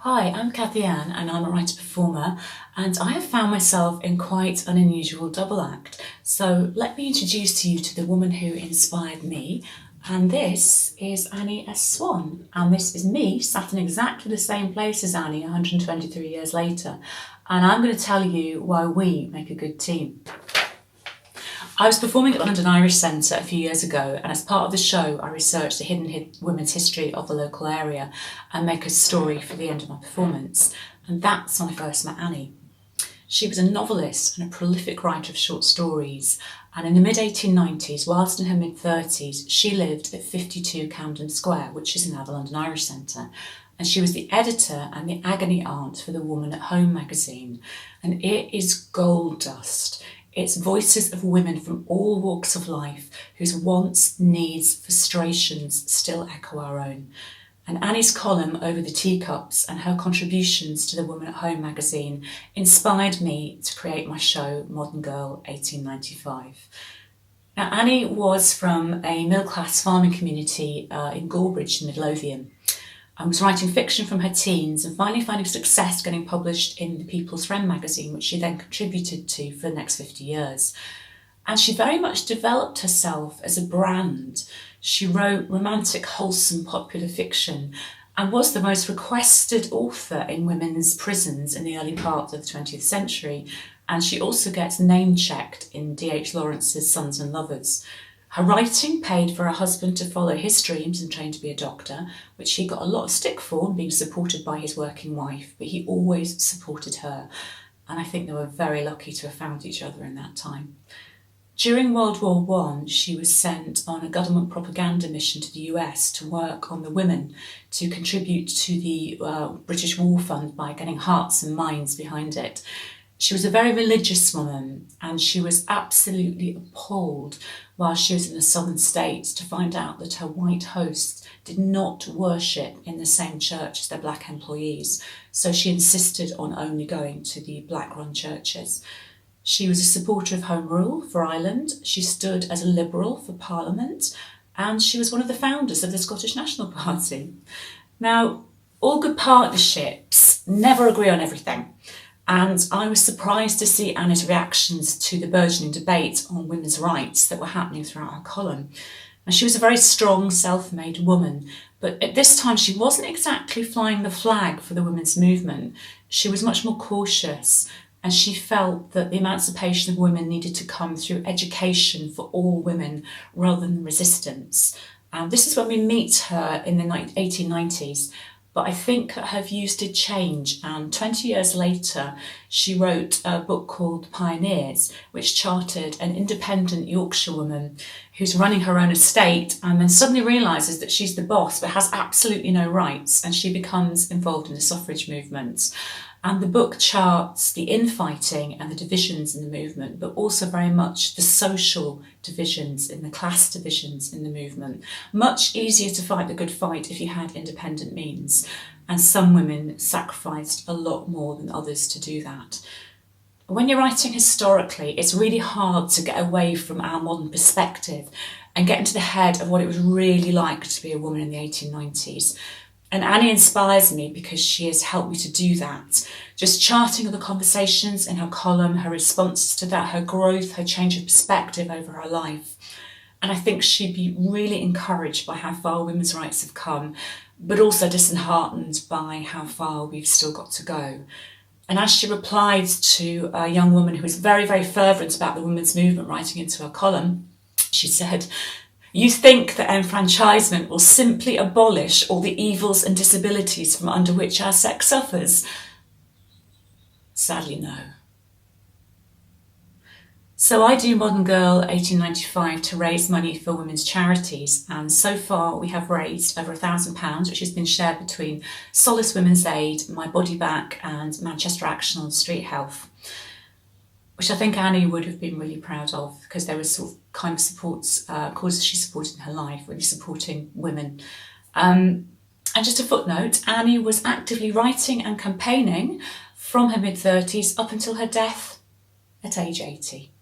Hi, I'm Cathianne and I'm a writer-performer, and I have found myself in quite an unusual double act. So let me introduce to you to the woman who inspired me, and this is Annie as Swan, and this is me sat in exactly the same place as Annie 123 years later, and I'm going to tell you why we make a good team. I was performing at the London Irish Centre a few years ago, and as part of the show I researched the hidden women's history of the local area and make a story for the end of my performance, and that's when I first met Annie. She was a novelist and a prolific writer of short stories, and in the mid-1890s, whilst in her mid-30s, she lived at 52 Camden Square, which is now the London Irish Centre, and she was the editor and the agony aunt for the Woman at Home magazine, and it is gold dust. It's voices of women from all walks of life whose wants, needs, frustrations still echo our own. And Annie's column over the teacups and her contributions to the Woman at Home magazine inspired me to create my show Modern Girl 1895. Now, Annie was from a middle-class farming community in Gorebridge, Midlothian. I was writing fiction from her teens and finally finding success getting published in the People's Friend magazine, which she then contributed to for the next 50 years. And she very much developed herself as a brand. She wrote romantic, wholesome, popular fiction and was the most requested author in women's prisons in the early part of the 20th century. And she also gets name-checked in D.H. Lawrence's Sons and Lovers. Her writing paid for her husband to follow his dreams and train to be a doctor, which he got a lot of stick for, being supported by his working wife, but he always supported her. And I think they were very lucky to have found each other in that time. During World War I, she was sent on a government propaganda mission to the US to work on the women, to contribute to the British War Fund by getting hearts and minds behind it. She was a very religious woman, and she was absolutely appalled while she was in the southern states to find out that her white hosts did not worship in the same church as their black employees. So she insisted on only going to the black-run churches. She was a supporter of Home Rule for Ireland. She stood as a Liberal for Parliament, and she was one of the founders of the Scottish National Party. Now, all good partnerships never agree on everything. And I was surprised to see Annie's reactions to the burgeoning debate on women's rights that were happening throughout her column. And she was a very strong, self-made woman, but at this time she wasn't exactly flying the flag for the women's movement. She was much more cautious, and she felt that the emancipation of women needed to come through education for all women rather than resistance. And this is when we meet her in the 1890s. But I think her views did change, and 20 years later she wrote a book called Pioneers, which charted an independent Yorkshire woman who's running her own estate and then suddenly realises that she's the boss but has absolutely no rights, and she becomes involved in the suffrage movement. And the book charts the infighting and the divisions in the movement, but also very much the social divisions and the class divisions in the movement. Much easier to fight the good fight if you had independent means, and some women sacrificed a lot more than others to do that. When you're writing historically, it's really hard to get away from our modern perspective and get into the head of what it was really like to be a woman in the 1890s. And Annie inspires me because she has helped me to do that. Just charting the conversations in her column, her responses to that, her growth, her change of perspective over her life. And I think she'd be really encouraged by how far women's rights have come, but also disheartened by how far we've still got to go. And as she replied to a young woman who was very, very fervent about the women's movement writing into her column, she said, "You think that enfranchisement will simply abolish all the evils and disabilities from under which our sex suffers?" Sadly, no. So I do Modern Girl 1895 to raise money for women's charities, and so far we have raised over £1,000, which has been shared between Solace Women's Aid, My Body Back and Manchester Action on Street Health, which I think Annie would have been really proud of, because there were sort of kind of supports, causes she supported in her life, really supporting women. And just a footnote, Annie was actively writing and campaigning from her mid-30s up until her death at age 80.